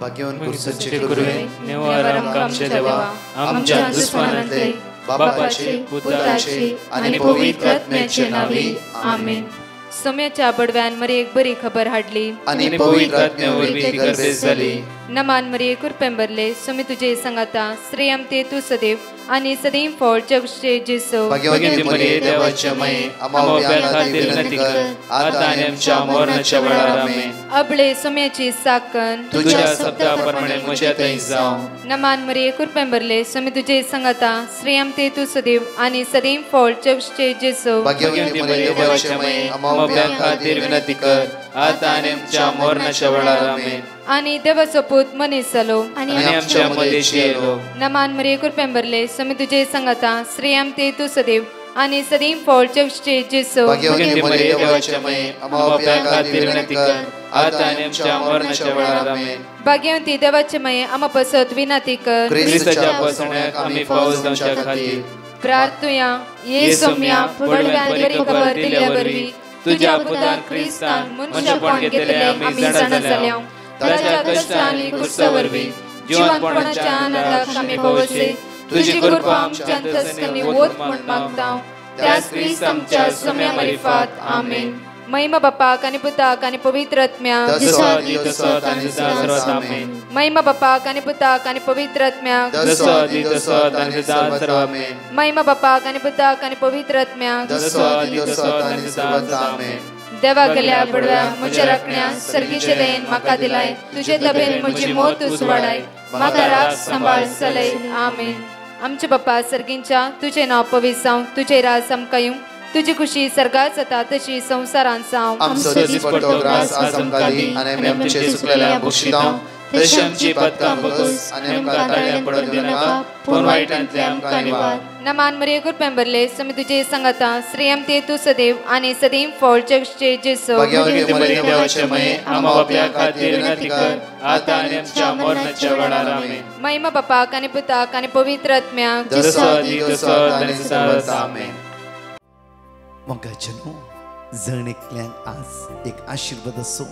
भाग्यवान कुर्साचे करुवे निवार आमच्या देवा आमच्या दुश्मनांतले बापाचे पुत्राचे आणि पवित्र आत्म्याचे नावे आमेन. सोम्याच्या बडव्यान मरी एक बरी खबर हाडली आणि पवित्र आत्म्यावर ती गर्भेस झाली. नमान मरी कुरपेंबरले सोमी तुझे संगाता श्रेयम ते तू सदैव आणि सदैव फळ जगचे जेसो. भाग्यवती मरिये देवाच्या माये आम्हा खातीर विनंती कर आता आणि आमच्या मरणाच्या वेळार आमेन. अबळे सोम्याची साकन तुझ्या शब्दाप्रमाणे म्हज्या थंय जावं. नमान मरी कुरपेंबरले सोमी तुझे संगाता श्रेयम ते तू सदैव आणि सदैव फळ जगचे जेसो. भाग्यवती मरिये देवाच्या माये आम्हा खातीर विनंती कर आता आणि आमच्या मरणाच्या वेळार आमेन. आणि देवाचो पूत मनीस जालो आणि आमच्या मदेशी येलो. नमान मरी कुरपेंबरले सोमी तुझे संगाता श्रेयम ते तू सदैव आणि सदैव फळ जगचे जेसो. भाग्यवती मरिये देवाच्या माये आम्हा खातीर विनंती कर आता आणि आमच्या मरणाच्या वेळार आमेन. भाग्यवती देवाचे माये आम्हा पसत विनंती कर ख्रिस्ताच्या पासण्याक आम्ही पावस जावच्या खातीर प्रार्थुया. ये सोम्या बडव्यान बरी खबर दिल्या वरवी तुझ्या पुतान ख्रिस्तान मनुष्यपण घेतले आम्ही जाणा जाल्या. ताच्या कष्टांनी कुर्सावरवी जीवनपणाच्या आनंदाक आम्ही पावसे. तुझी कृपा आमच्या अंतस्करणी वोत म्हण मागता त्याच ख्रिस्त आमच्या सोम्या मरिफात आमेन. महिमा बापाक आणि पुताक आणि पवित्र आत्म्याक महिमा बापाक आणि पुताक आणि पवित्र आत्म्याक महिमा बापाक आणि पुताक आणि पवित्र आत्म्याक देवा गेल्या बडव्या म्हज्या राखण्या सर्गीचे देन म्हाका दिलाय. तुझे तबेन म्हजी मोत तूं वाडाय म्हाका राख सांबाळ चलय आमेन. आमचे बापा सर्गींच्या तुझे नाव पवित्र जावं. तुझे राज आमकां येवं. तुझी खुशी सर्गात जाता तशी संसारांत जावं. आमचो दिसपट्टो ग्रास आज आमकां दी आनी आमी आमचे सुकलेल्या बक्षितां तशी आमची पातकां बगस आनी आमकां ताळ्यां पडूंक दिनाका पूण वायटांतले आमकां निवार. नमान मरिये कुरपेंबरले सोमी तुझे संगाता श्रेयम ते तू सदैव आणि सदैव फळ जगचे जेसो. भाग्यवती मरिये देवाच्या माये आम्हा बापया खातीर विनंती कर आता आनी आमच्या मरणाच्या वेळार आमेन. महिमा बापाक आणि पुताक आणि पवित्र आत्म्याक आमेन. मोगाचेनो जण एकल्यांक आज एक आशीर्वाद असो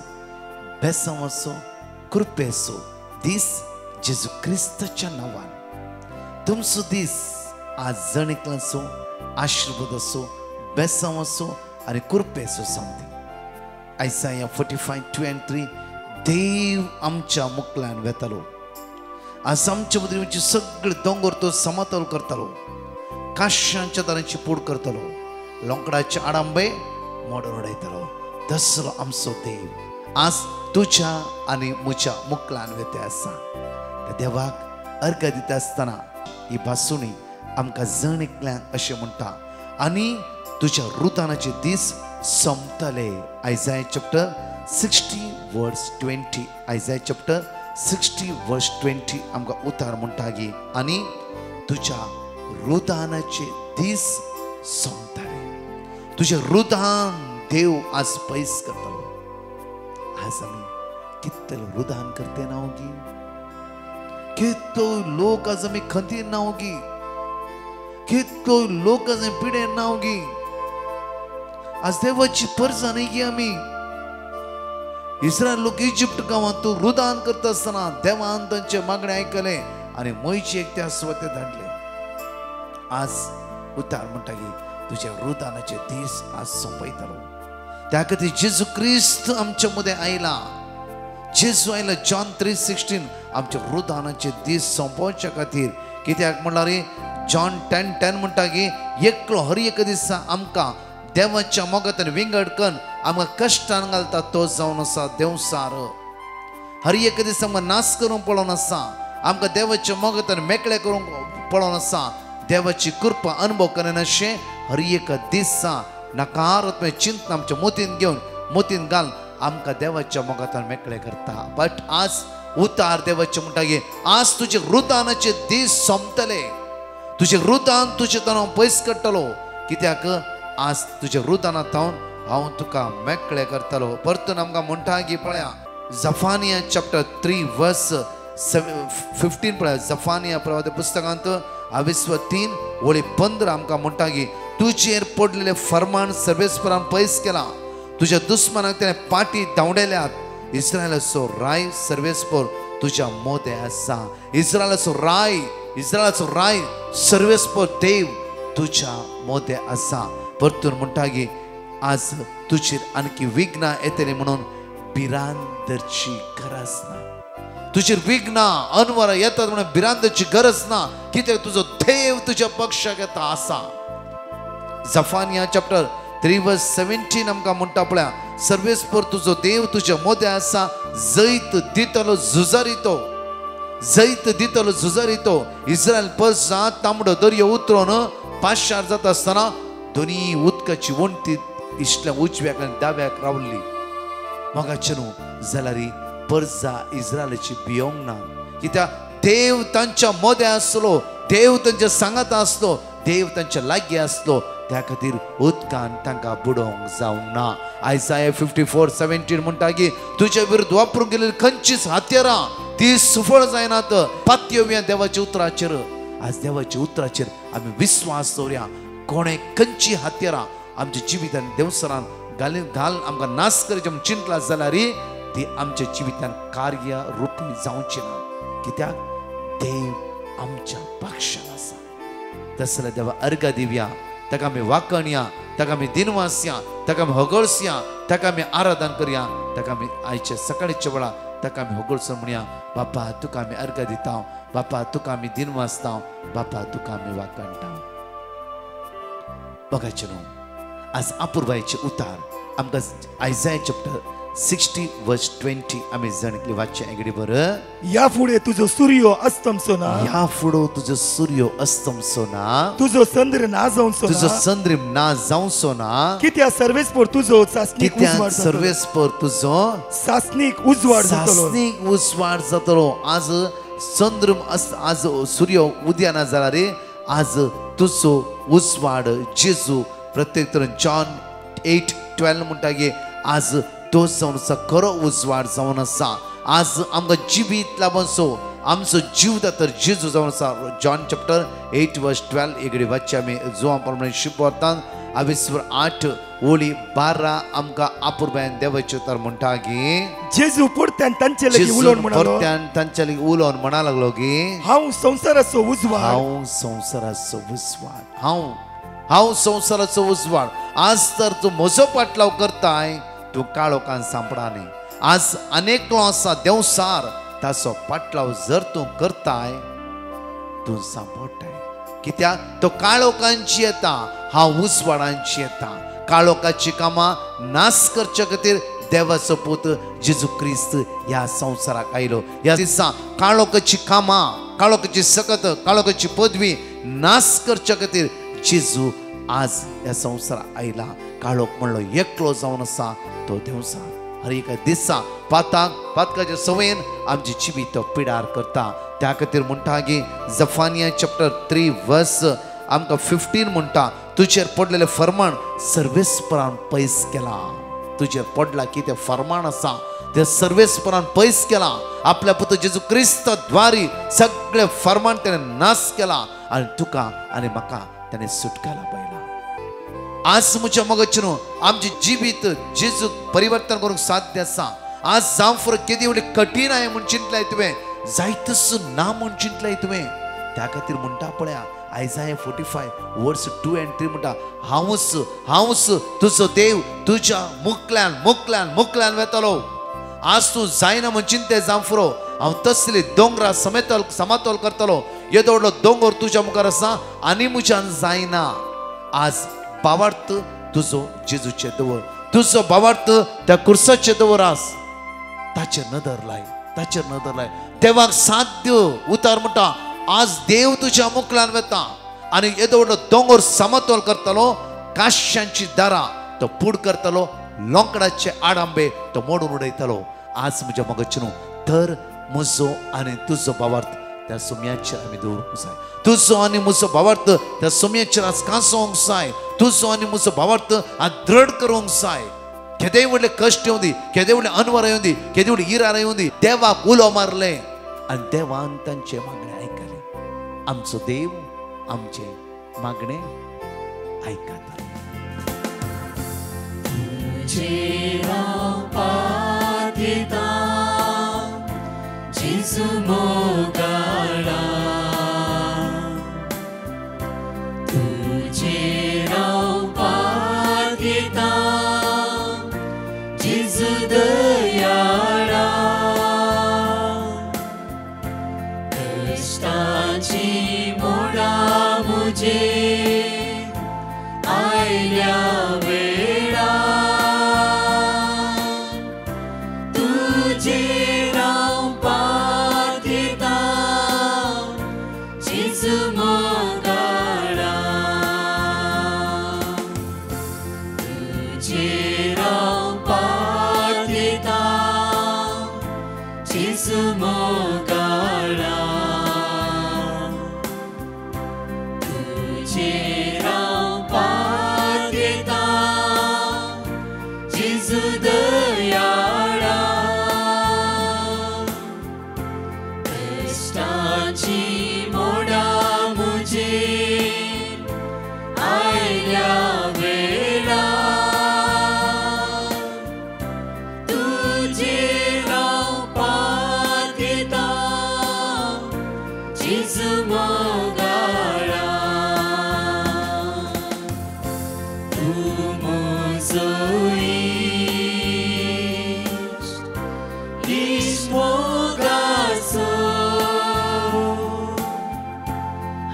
बेसांव असो कृपे असो दीस जेजू क्रिस्ताच्या नांवान तुमचो दीस आज जण एकल्यांचो आशीर्वाद असो बेसांव असो आनी कृपे असो सांगती. आयसाया 45:2-3 देव आमच्या मुखल्यान वेतालो. आज आमच्या मदीं सगळे दोंगर तो समतोल करतालो. काश्यांच्या दारांची पूड करतालो. लोंकडाचे आडंबे मोडून उडयतलो. तसलो आमचो देव आज तुझ्या आनी म्हज्या मुखल्यान वेते आसा. त्या देवाक अर्घ दिता आसतना ही भासुणी आमकां जण एकल्यांक अशें म्हणटा आनी तुझ्या रुतानाचे दीस सोंपतले. आयसाया चॅप्टर 60:20 आयसाया चॅप्टर 60:20 आमकां उतार म्हणटा की आनी तुझ्या रुतानाचे दीस सोंपतले. तुझे रुदान देव आज पयस करतलो. आज आमी कितले रुदान करते ना होगी कितलो लोक आज आमी खंतीर ना होगी कितलो लोक आज पिडे ना होगी. आज देवाची परजा न्ही गी आमी. इस्रायल लोक इजिप्त गांवांत तूं रुदान करता आसतना देवान तांचे मागणे आयकले आनी मोयचे एक त्या स्वते धाडले. आज उतार म्हणटा की तुझ्या रुदानाचे दीस आज सोंपयतलो. त्या खातीर जेजू क्रिस्त आमच्या मदें आयला. जेजू आयला. जॉन 3:16 आमच्या रुदानाचे दीस सोंपोवच्या खातीर. कित्याक म्हणल्यार जॉन 10:10 म्हणटा की एकलो हर एक दिसा आमकां देवाच्या मोगान विंगड करून आमकां कश्टान घालता तो जावन आसा देवसार. हर एक दीस आमकां नाश करूंक पळोवन आसा. आमकां देवाच्या मोगान मेकळे करूंक पळोवन आसा. देवाची कृपा अनुभव करन अशें हर एक दिसा नकारात्मक चिंतन आमच्या मोतीन घेवन मोतीन घाल आमकां देवाच्या मोगान मेकळे करता. बट आज उतार देवाचे म्हणटा की आज तुझे रुदानाचे दीस सोंपतले. तुझे रुदान तुझे तणाव पयस काडटलो. कित्याक आज तुझे रुदानांत हांव तुका मेकळे करतलो. परतून आमकां म्हणटा की पळया जफानिया चॅप्टर 3:15 पळया. जफानिया प्रवादी पुस्तकांत 23:15 आमकां म्हणटा की तुजेर पडलेले फर्माण सर्वेस्परान पयस केला. तुझ्या दुस्मनाक तेणें पाटी धांवडयल्यात. इस्रायलाचो राय सर्वेस्पर तुझ्या मोदे आसा. इस्रायलाचो राय सर्वेस्पर देव तुझ्या मोदे आसा. परतून म्हणटा की आज तुझेर आणखी विघ्ना येतली म्हणून भिरांतची गरज ना. तुझेर विघ्ना अनवरां येतात म्हणून भिरांतची गरज ना, कित्याक तुजो देव तुझ्या पक्षाक येता आसा. जफानिया चॅप्टर 3:17 आमकां म्हणटा पळया, सर्वेस्पर तुजो देव तुझ्या मोदे आसा. जैत दितलो झुजारितो. इस्रायल पर्सा तांबडो दर्यो उतरोन पाशार जाता आसतना दोनी उदकाची वणटी इश्टल्या उजव्याक आनी दाव्याक रावल्ली. मोगाचे न्हू जाल्यार पर्जा इस्रायलाची भियोंक ना, कित्याक देव तांच्या मोदे आसलो, देव तांच्या सांगाता आसलो, देव तांच्या लागीं आसलो. त्या खातीर उदकान तांकां बुडोवंक जावंक ना. आयसाया 54:17 म्हणटा की तुज्या विरुद्ध वापरूंक गेलेली खंयचीच हात्यारां ती सफळ जायनात. पातयेवया देवाच्या उतराचेर. आज देवाच्या उतराचेर आमी विश्वास दवरया. कोणे खंयची हात्यारां आमच्या जिवितान देवसरान घाल आमकां नाश करचे म्हूण चिंतला जाल्यार ती आमच्या जिवितान कार्य रुपी जावची ना, कित्याक देव आमच्या पक्षान आसा. तसले देवा अर्घ दिवया, ताका आमी वाकणया, ताका आमी दिनवासया, ताका आमी होगळसया, ताका आमी आराधन करया, ताका आमी आयच्या सकाळच्या वेळा ताका आमी होगळसो म्हणया. बापा तुका आमी अर्घ दिता, बापा तुका आमी दिनवासता, बापा तुका आमी वाकणटा. बघायचे न्हू आज अपूर्वायचे उतार आमकां आयसाया चॅप्टर 60:20 आमी जाणटली वाचचे एगडी बरं. या फुडे तुजो सूर्य अस्तमचो ना, या फुडो तुजो सूर्य अस्तमचो ना, तुजो चंद्र ना जावचो तुजो ना, चंद्र ना जावचो ना, कित्याक सर्वेस्पर तुजो चासनीक कित्याक उजवाड जातलो. सर्वेस्पर तुजो चासनीक उजवाड जातलो. सासनीक उजवाड जातलो. आज चंद्र आज सूर्य उदया ना जाल्यार आज तुजो उजवाड जेजू प्रत्येक तरेन जॉन 8:12 म्हणटा की आज तो जावन आसा, खरो उजवाड जावन आसा. आज आमकां जिवीत लाभसो आमचो जीव तर जेजू जावन आसा. जॉन चॅप्टर 8:12 एगडी वाचचे आमी जो प्रमाणे शिकवतात. 8:12 आमकां अपूर्वायन देवाचे उतर म्हणटा की जेजू पडत्यान तांचे लागीं उलोवन म्हणलो, तांच्या लागीं उलोवन म्हणा लागलो की हांव संवसाराचो उजवाड, हांव संवसाराचो उजवाड, हांव संवसाराचो उजवाड. आज तर तूं म्हजो पाटलाव करताय, तूं काळोखान सांपडानी. आज अनेक आसा देवसार ताचो पाटलाव जर तूं करताय तूं सांपडटाय, कित्याक तो काळोखांची येता, हांव उजवाडांची येता. काळोखाची कामां नाश करचे खातीर देवाचो पूत जेजू क्रिस्त ह्या संवसाराक आयलो. ह्या दिसा काळोखाची कामां, काळोखाची सकत, काळोखाची पदवी नाश करचे खातीर जेजू आज ह्या संवसाराक आयला. काळोख म्हणलो एकलो जावन आसा तो देवसा. हर एका दिसा पातकाच्या सवयेन आमची जिवीत तो पिडार करता. त्या खातीर म्हणटा की जफानिया चॅप्टर 3 आमकां 15 म्हणटा, तुजेर पडलेले फर्माण सर्वेस्परान पयस केला. तुजेर पडला की ते फर्माण आसा ते सर्वेस्परान पयस केला. आपल्या पुत्र जेजू क्रिस्त द्वारी सगळे फर्माण त्याने नाश केला आणि तुका आणि म्हाका त्याने सुटकाला पयला. आज म्हज्या मोगाचें आमचे जिवीत जेजू परिवर्तन करूंक साध्य आसा. आज जावं फरक केदी व्हडली कठीण आहे म्हूण चिंतलाय तुवें, जायतस ना म्हूण चिंतलाय तुवें. त्या खातीर म्हणटा पळया आयसाया 45:2-3 म्हणटा, हांवच तुजो देव तुज्या मुखल्यान वेतलो. आज तूं जायना म्हूण चिंते जावं फुरो, हांव तसली दोंगरां समतोल करतलो. येदो व्हडलो दोंगर तुज्या मुखार आसा आनी म्हज्यान जायना. आज भावार्थ तुजो जेजूचे दवर, तुजो भावार्थ त्या कुर्साचे दवर आस. ताचेर नदर लाय. देवाक साध्य उतार म्हणटा, आज देव तुज्या मुखल्यान वेता आनी येदो व्हडलो दोंगर समतोल करतलो. काश्यांची दारां तो पूड करतलो, लोंकडाचे आडांबे तो मोडून उडयतलो. आज म्हज्या मोगाचें तर म्हजो आनी तुजो भावार्थ त्या सोम्याचेर आमी दवरूंक जाय. तुजो आनी म्हजो भावार्थ त्या सोम्याचेर आज कांसोवंक जाय. तुजो आनी म्हजो भावार्थ आज दृढ करूंक जाय. केदे व्हडले कश्ट येवं दी, केदे व्हडले अनवरां येवं दी, केदे व्हडली इरार येवं दी, देवाक उलो मारले आनी देवान तांचे मागणे आयकले. आमचो देव आमचे मागणे आयकता. जेजू मोगाळा तुझे रावपाक येता जेजू दयाळा कष्टाची मोडा मुझे आयल्या वेळा तुझे रावपाक येता जेजू मोगाळा तुझे रावपाक येता जेजू मोगाळा तुझे रावपाक येता जेजू दयाळा कष्टाची मोडा मुझे आयल्या वेळा तुझे रावपाक येता जेजू मोगाळा तू म्हजो इश्ट मोगाचो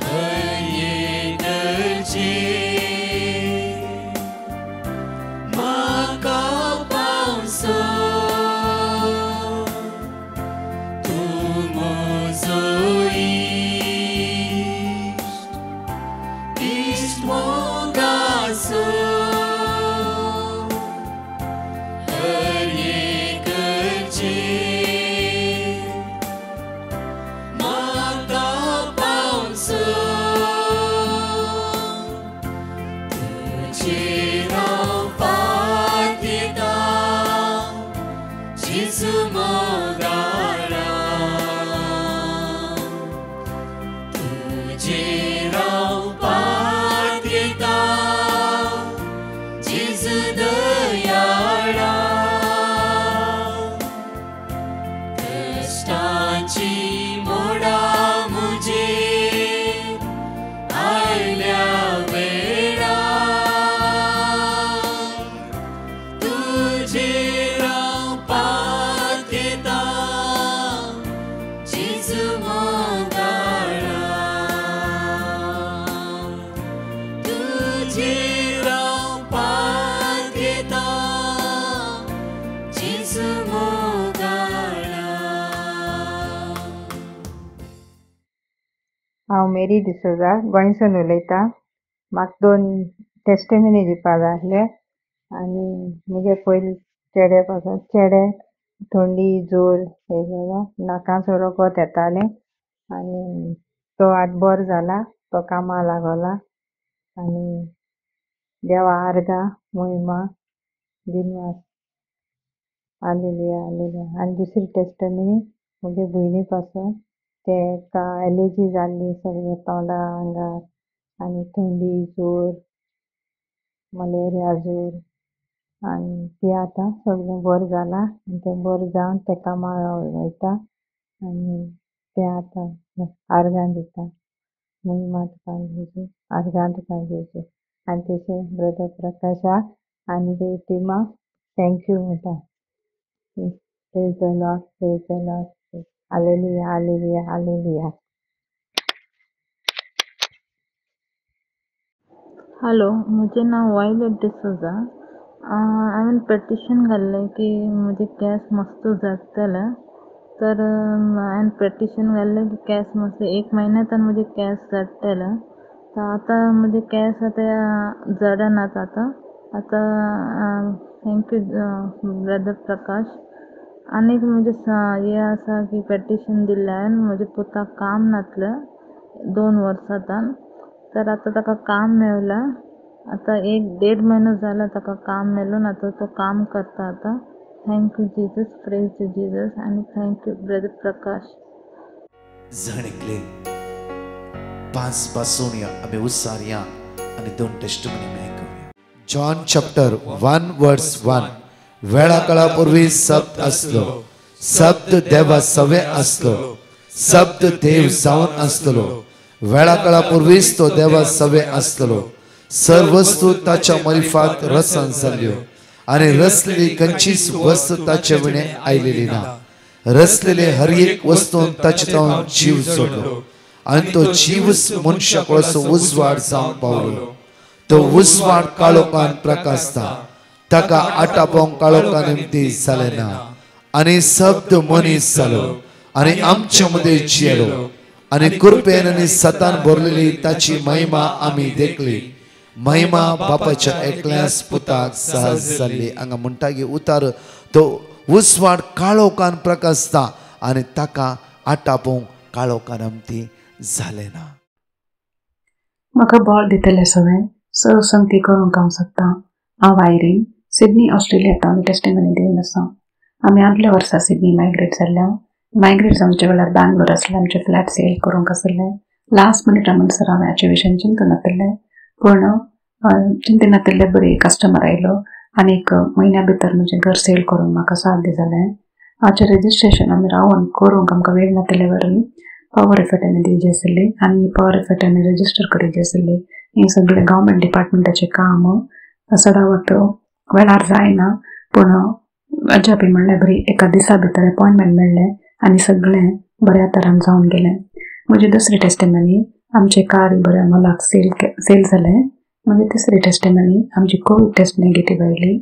हर एक गरजेक म्हाका पावसो तू म्हजो इश्ट मोगाचो हर एक गरजेक म्हाका पावसो तुझे रावपाक येता जेजू मोगाळा तुझे रावपाक येता जेजू दयाळा कष्टाची मोडा मुझे आयल्या वेळा तुझे रावपाक येता जेजू मोगाळा तुझे रावपाक येता जेजू मोगाळा हांव मेरी डिसोजा गोंयसून उलयतां. म्हाका 2 टेस्टिमनी दिवपा जाय आसले आनी मुगे पयली चेडे पासून चेडे थंडी जोर हे जालो नाकाचो रगत येताले आनी तो आतां बरो जाला तो कामां लागला आनी देवा आर्गां महिमा दिनवास हालेलुया हालेलुया. आनी दुसरी टेस्टिमनी मुगे भयणी पासून तेका एलर्जी जाल्ली सगळे तोंडा आंगार आनी थंडी जोर मलेरिया जोर आनी ती आतां सगळें बरें जालां आनी तें बरें जावन ते कामां वयता आनी ते आतां आर्गां दिता महिमा तुका जेजू आर्गां तुका जेजू. आनी तेचे ब्रदर प्रकाशा आनी ते टिमाक थँक्यू म्हणटा. Praise the Lord hallelujah hallelujah hallelujah. Hello, मुझे नाव वायलेट डिसोजा. हांवें पेटिशन घाल्लें की मुझे केस मस्त जगतले तर हांवें पेटिशन घाल्लें की केस मस्त 1 म्हयन्यान मुझे केस जडटले. तर आतां मुझे केस आतां जडनात आतां थँक्यू ब्रदर प्रकाश. आनीक मुझे हे आसा की पेटिशन दिल्लें हांवें मुझे पुताक काम नासलें 2 वर्सांतान तर आतां ताका काम मेवलां. आतां 1-1.5 म्हयनो जाला ताका काम मेळून आतां तो काम करता आतां. थँक्यू जीजस, प्रेज जीजस आनी थँक्यू ब्रदर प्रकाश. जणिकले 5 बासोनिया आम्ही उसारिया आणि 2 टेस्टिमनी ऐकूया. जॉन चॅप्टर 1 वर्स 1. वेळा काळापूर्वी सप्त असलो शब्द देवा सवे असलो, शब्द देव जावन असलो, वेळा काळापूर्वीच तो देवा सवे असलो, सर्व वस्तू ताच्या मरिफात रसन जाल्यो आणि रसलेली खंयचीच वस्तू ताचे विणे आयलेली ना. रसलेले हर एक वस्तून ताचे तावन जीव जोडलो आणि तो जीवच मनशाक असो उजवाड जावन पावलो. तो उजवाड काळोखान प्रकाशता, ताका आटापोंक काळोखान निमती जाले ना. आणि शब्द मनीस जालो आणि आमच्या मध्ये जियेलो आणि कृपेन आणि सतान भरलेली ताची महिमा आम्ही देखली. महिमा बापाच्या एकल्याच पुताक सहज जाल्ली. हांगा म्हणटा की उतार तो उजवाड काळोखान प्रकाशता आणि ताका आटापोंक काळोखान आमती जाले ना. म्हाका बॉल दितले सवय संगती करूंक हांव शकता. हांव आयरीन सिडनी ऑस्ट्रेलियांत आमी टेस्टिमनी दिवन आसा. आमी आदल्या वर्सा सिडनी मायग्रेट जाल्ल्या. मायग्रेट जावचे वेळार बँगलोर आसले आमचे फ्लॅट सेल करूंक आसले. लास्ट मिनिटा म्हणसर हांवें हाचे विशयान चिंतून नासलें, पूण चिंतून नासले बरी कस्टमर आयलो आनी एक म्हयन्या भितर म्हणजे घर सेल करून म्हाका 7 दीस जाले. हाचें रेजिस्ट्रेशन आमी रावन करूंक आमकां वेळ नासले वरवीं पॉवर एफएटांनी दिवची आसली आनी पॉवर एफएटांनी रेजिस्टर करची आसली. ही सगळे गव्हर्मेंट डिपार्टमेंटाचें काम सडावत वेळार जायना, पूण अजापी म्हणलें बरी एका दिसा भितर अपॉयंटमेंट मेळ्ळें आनी सगळें बऱ्या तरान जावन गेलें. म्हजी दुसरी टेस्टिमनी आमचे कार बऱ्या मोलाक सेल जालें. म्हजी तिसरी टेस्टिमनी आमची कोवीड टेस्ट नेगेटीव आयली.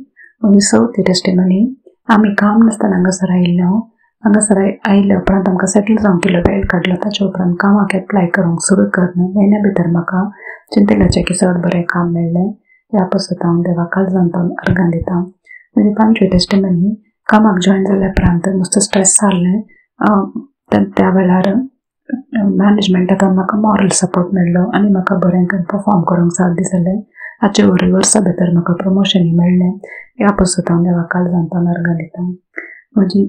म्हजी चवथी टेस्टिमनी आमी काम नासतना हांगासर आयिल्लो. हांगासर आयिल्ल्या उपरांत आमकां सेटल जावंक केलो, वेळ काडलो. ताचे उपरांत कामाक एप्लाय करूंक सुरू करना म्हयन्या भितर म्हाका चिंतल्याचें की चड बरें काम मेळ्ळें. ह्या पासत हांव देवा काळजांत अर्गां दितां. म्हजी 5वी टेस्टिमनी कामाक जॉयन जाल्या उपरांत मस्त स्ट्रेस जाल्लें. त्या वेळार मॅनेजमेंटांतल्यान म्हाका मॉरल सपोर्ट मेळ्ळो आनी म्हाका बरें परफॉर्म करूंक साथ दिसलें. हाचे वरवीं वर्सा भितर म्हाका प्रमोशनूय मेळ्ळें. ह्या पासत हांव देवा काळजांत अर्गां दितां. म्हजी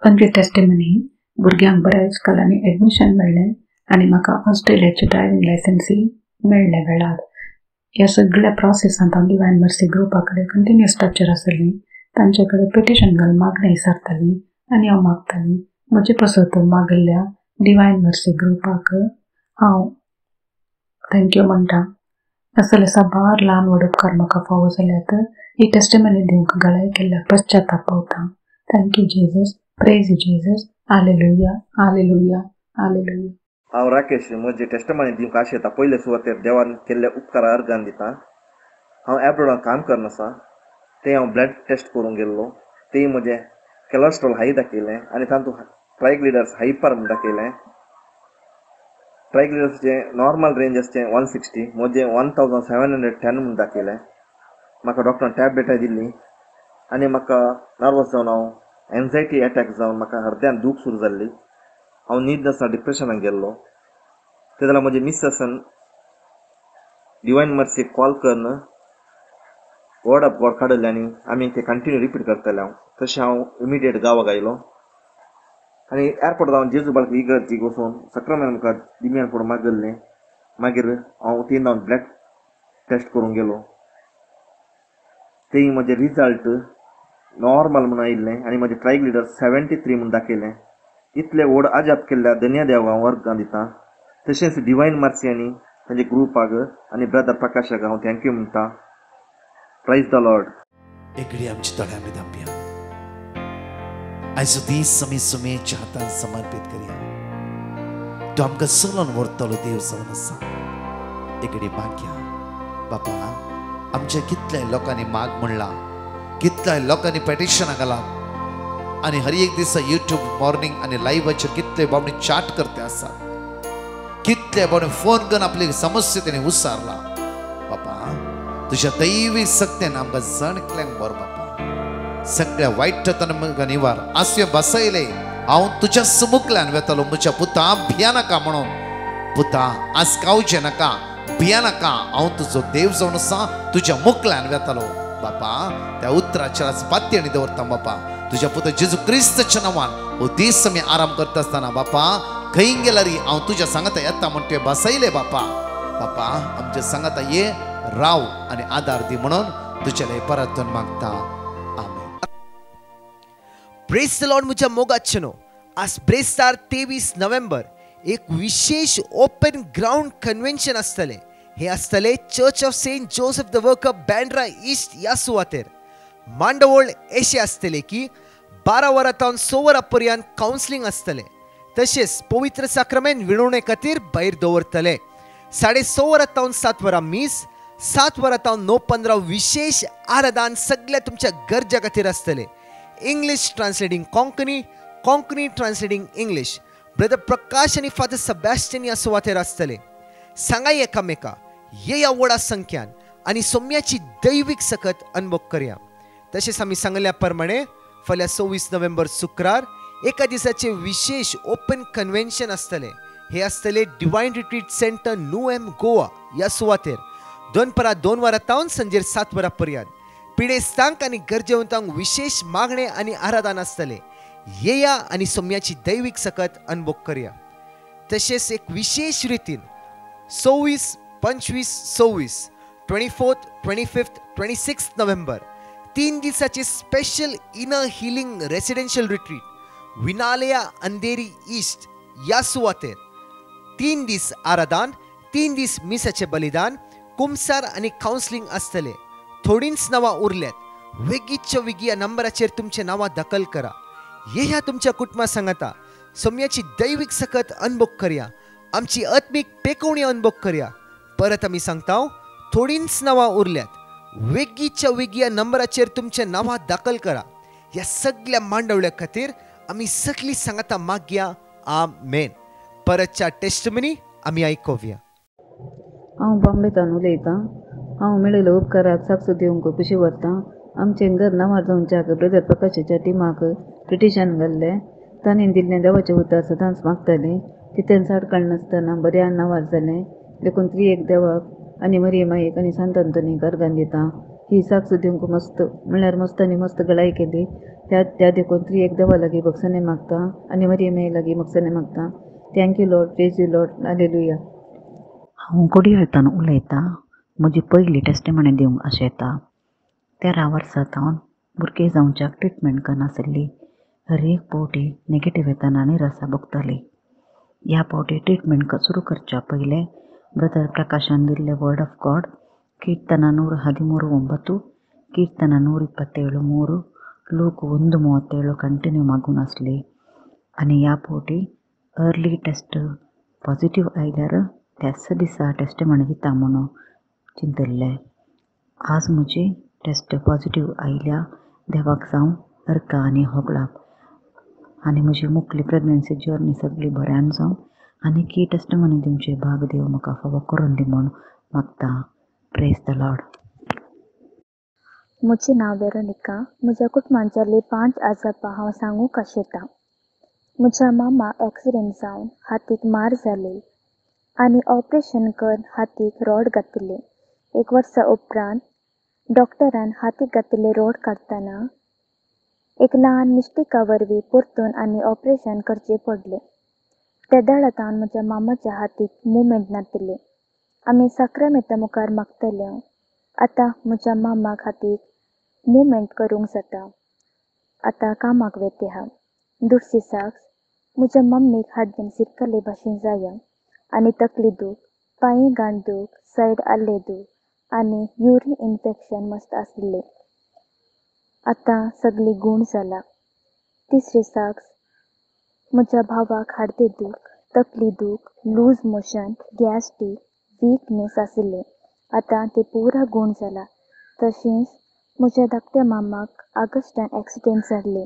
5वी टेस्टिमनी भुरग्यांक बऱ्या स्कुलांनी एडमिशन मेळ्ळें आनी म्हाका ऑस्ट्रेलियाची ड्रायव्हिंग लायसन्सूय मेळ्ळें वेळार. ह्या सगळ्या प्रोसेसांत हांव डिवायन मर्सी ग्रुपा कडेन कंटिन्युअस टचार आसली. तांचे कडेन पिटिशन घालून मागणी विचारताली आनी हांव मागताली. म्हजे पासत मागिल्ल्या डिवायन मर्सी ग्रुपाक हांव थँक्यू म्हणटा. असले साबार ल्हान व्हड उपकार म्हाका फावो जाल्यात. ही टेस्टिमनी दिवंक गळाय केल्ल्या पश्चाताप पावता. Thank you Jesus, praise Jesus, hallelujah, hallelujah, hallelujah. हांव राकेश म्हजी टेस्टिमनी दिवंक आशेता. पयले सुवातेर देवान केल्ल्या उपकारा अर्गान दिता. हांव एब्रोडांत काम करना आसा. ते हांव ब्लड टेस्ट करूंक गेल्लो. ते म्हजें कोलेस्ट्रॉल हाय दाखयलें आनी तातूंत ट्रायग्लिसरायड्स हायपर म्हूण दाखयलें. ट्रायग्लिसरायड्सचें नॉर्मल रेंज आसचें 160, म्हजें 1710 म्हूण दाखयलें. म्हाका डॉक्टरान टॅबलेटां दिल्ली आनी म्हाका नर्वस जावन हांव एन्झायटी अटॅक जावन म्हाका हृदयान दूख सुरू जाल्ली. हांव न्हीद नासतना डिप्रेशनाक गेल्लो. ते जाल्यार म्हजे मिसेसान डिवायन मर्सीक कॉल करून वर्ड ऑफ गॉड काडले आनी आमी ते कंटिन्यू रिपीट करताले. हांव तशें हांव इमिडिएट गांवाक आयलो आनी एअरपोर्टार हांव जेजू बाळक इगर्जीक वचून सक्रामेंत म्हाका दिम्यान पडून मागल्लें. मागीर हांव 3 जावन ब्लड टेस्ट करूंक गेलो. थंय म्हजे रिजल्ट नॉर्मल म्हूण आयिल्लें आनी म्हजें ट्रायग्लिसरायड्स 73 म्हूण दाखयलें. इतले व्हड अजाप केल्ल्या धन्य देवाक हांव अर्गां दितां. तशेंच डिवायन मर्सी आनी तांचे ग्रुपाक आनी ब्रदर प्रकाशाक हांव थँक्यू म्हणटा. Price the Lord. एकडी आमची तळ्या आमी धांपया. आयचो दीस आमी सुमेच्या हातान समर्पीत करया. तो आमकां चलोन व्हरतलो देव जावन आसा. एकडी मागया. बापा, आमच्या कितल्या लोकांनी माग म्हणला, कितल्या लोकांनी पेटिशनां घाला आनी हर एक दिसा यूट्यूब मॉर्निंग आनी लाईव्हाचेर कितले बाबडी चाट करते आसात. कितले बाबडी फोन करून आपली समस्या तेणे उसारला. बापा, तुझ्या दैवी सक्तीन आमकां जणकल्यांक बर. बापा, सगळ्या वाईटांतल्यान आमकां निवार. आसवे बसयले हांव तुज्या समुखल्यान वेतालो. म्हज्या पुता भिया नाका म्हणून. पुता आसकावचें नाका, भिया नाका. हांव तुजो देव जावन आसा. तुज्या मुखल्यान वेतालो. बापा, त्या उतराचेर आज पातयेणी दवरता. बापा, तुज्या पुता जेजू क्रिस्ताच्या नांवान हो दीस आमी आराम करता आसतना बापा खंय गेल्यारी हांव तुज्या सांगाता येता म्हण तुवें बसयले. बापा, बापा, आमच्या सांगाता ये, राव आनी आदार दी म्हणून तुज्या परतून मागता. प्रेज द लॉर्ड म्हज्या मोगाचनो. आज ब्रेस्तार 23 नोव्हेंबर एक विशेष ओपन ग्राउंड कन्व्हेन्शन आसतलें. हे आसतलें church of Saint Joseph the worker Bandra east ह्या सुवातेर. मांडवळ अशें आसतलें की 12 वरां तावन 6 वरां पर्यंत कावन्सिलींग आसतलें. तशेंच पवित्र साक्रमेंट विणवणे खातीर भायर दवरतले. 6:30 वरां तावन 7 वरां मीस, 7 वरां तावन 9:15 विशेष आराधन सगळ्या तुमच्या गरजा खातीर आसतलें. English translating Konkani, Konkani translating English. Brother Prakash आनी फादर सेबॅस्टियन ह्या सुवातेर आसतले. सांगाय एकामेका येया व्हडा संख्यान आनी सौम्याची दैवीक सकत अनुभव करया. तशेंच आमी सांगल्या प्रमाणे फाल्यां 26 नोव्हेंबर शुक्रार एका दिसाचे विशेष ओपन कन्व्हेन्शन आसतले. हे आसतले divine retreat centre Nuvem Goa ह्या सुवातेर 2 वरां तावन संजेर 7 वरां पर्यंत. पिडेस्तांक आनी गरजेवंतांक विशेष मागणे आनी आराधन आसतले. येया आनी सौम्याची दैवीक सकत अनुभव करया. तशेंच एक विशेष रितीन 26, 25, 26, 24, 25, 26 नोव्हेंबर 3 दिसाचे special inner healing residential retreat Vinalaya Andheri east ह्या सुवातेर 3 दीस आराधन, 3 दीस मिसाचे बलिदान, कुमसार आनी कावन्सिलींग आसतले. थोडींच नांवां उरल्यात. वेगीच्या वेगी ह्या नंबराचेर तुमचे नांवां दाखल करा. ह्या तुमच्या कुटुंबा सांगाता सौम्याची दैवीक सकत अनुभव करया. आमची आत्मीक पेकोवणी अनुभव करया. परत आमी सांगता, थोडींच नांवां उरल्यात. वेगीच्या वेगी ह्या नंबराचेर तुमचे नांवां दाखल करा. ह्या सगळ्या मांडवळ्या खातीर आमी सगळीं सांगाता मागया. आमेन. परतच्या टेस्टमनी आमी आयकोवया. हांव बॉम्बेतान उलयतां. हांव मेळिल्ल्या उपकाराक साक्ष दिवंक खुशी व्हरतां. आमचें घर नांवार जावच्याक ब्रदर प्रकाशाच्या टिमाक पिटिशन घाल्लें. ताणें दिल्लें देवाचें उतर सदांच मागतालीं. तितून साडकळ नासतना बऱ्या नांवार जालें. देखून त्रिएक देवाक आनी मरिये मायेक आनी संत अंतोनीक अर्घान दितां. ही साक्ष दिवंक मस्त म्हणल्यार मस्त आनी मस्त गळाई केली. त्या देखून त्रिएक देवा लागीं भक्सने मागतां आनी मरिये माये लागीं भक्सने मागतां. Thank you Lord, praise you Lord, hallelujah. हांव कुडियाळतान उलयतां. म्हजी पयली टेस्टिमनी दिवंक आशेता. 13 वर्सां हांव भुरगें जावच्याक ट्रिटमेंट करनासली. हर एक पावटी नेगेटीव येताना निराशा भोगताली. ह्या पावटी ट्रिटमेंट सुरू करच्या पयलें ब्रदर प्रकाशान दिल्लें वर्ड ऑफ गॉड कीर्तना 113:9, कीर्तना 127:3, लूक 1:37 कंटिन्यू मागून आसली. आनी ह्या पावटी अर्ली टेस्ट पॉझिटिव्ह आयल्यार त्याच दिसा टेस्टिमनी दिता म्हणून चिंतल्लें. आज म्हजी टेस्ट पॉझिटिव्ह आयल्या. देवाक जावं अर्का आनी होगळाक. आनी म्हजी मुखली प्रेग्नन्सी जर्नी सगळी बऱ्यान जावं आनी की टेस्टिमनी दिवचे भाग देव म्हाका फावो करून दी म्हूण मागतां. Praise the Lord. म्हजें नांव वेरोनिका. म्हज्या कुटुंबांतले 5 आजापां हांव सांगूंक आशेतां. म्हज्या मामाक एक्सिडेंट जावन हातीक मार जाली आनी ऑपरेशन करून हातीक रॉड घातिल्ली. 1 वर्सा उपरांत डॉक्टरान हातीक घातिल्ले रॉड काडटना एक ल्हान मिस्टेका वरवीं परतून आनी ऑपरेशन करचें पडलें. त्या दाळातावन म्हज्या मामाच्या हातीक मुवमेंट नासली. आमी साक्रामेंता मुखार मागतले. आतां म्हज्या मामाक हातीक मुवमेंट करूंक जाता. आतां कामाक वेते हांव. दुसरी साक्ष, म्हज्या मम्मीक हाड्यान सिरकले भाशेन जाया आनी तकली दूख, पांये गांठ दूख, सायड आल्ले दूख आनी युरीन इन्फेक्शन मस्त आसलें. आतां सगळी गूण जाला. तिसरी साक्ष, म्हज्या भावाक हाडदे दूख, तकली दूख, लूज मोशन, गॅस्ट्रीक, वीकनेस आसले. आतां ते पुरा गूण जाला. तशेंच म्हज्या धाकट्या मामाक ऑगस्टान एक्सिडेंट जाल्ले.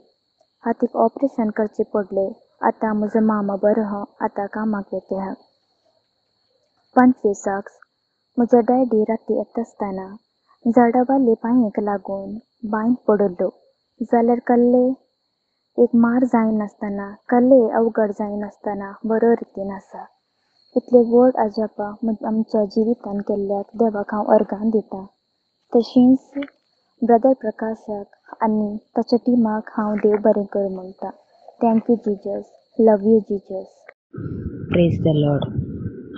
हातीक ऑपरेशन करचें पडलें. आतां म्हजो मामा बरो हा. आतां कामाक वेते हा. 5वी साक्ष, म्हजो डॅडी राती येता आसतना झाडा वाले पांयेक लागून बांयन पडलो. जाल्यार कल्ले एक मार जायनासतना, कल्ले अवघड जायनासतना बरो रितीन आसा. इतले व्हड आजापां आमच्या जिवितान केल्ल्याक देवाक हांव अर्घान दितां. तशेंच ब्रदर प्रकाशाक आनी ताच्या टिमाक हांव देव बरें कर म्हणटा. Thank you Jesus. Love you Jesus. Praise the Lord.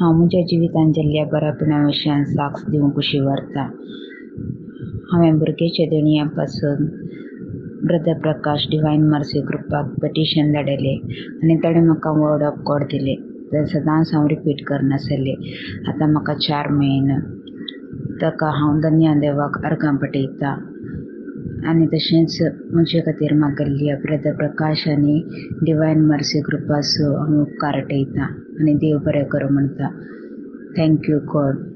हांव म्हज्या जिवितान जाल्ल्या बऱ्यापणा विशयान साक्ष दिवंक खुशी व्हरतां. हांवें भुरगेचे देणया पासून ब्रदर प्रकाश डिवायन मर्सी ग्रुपाक पेटिशन धाडले आनी ताणें म्हाका वर्ड ऑफ गॉड दिले. ते सदांच हांव रिपीट करनासले. आतां म्हाका 4 म्हयने ताका हांव धन्य देवाक अर्गां पटयता. आनी तशेंच म्हजे खातीर मागल्ल्या ब्रदर प्रकाश आनी डिवायन मर्सी ग्रुपाचो हांव उपकार आटयता आनी देव बरें करूं म्हणटा. Thank you God.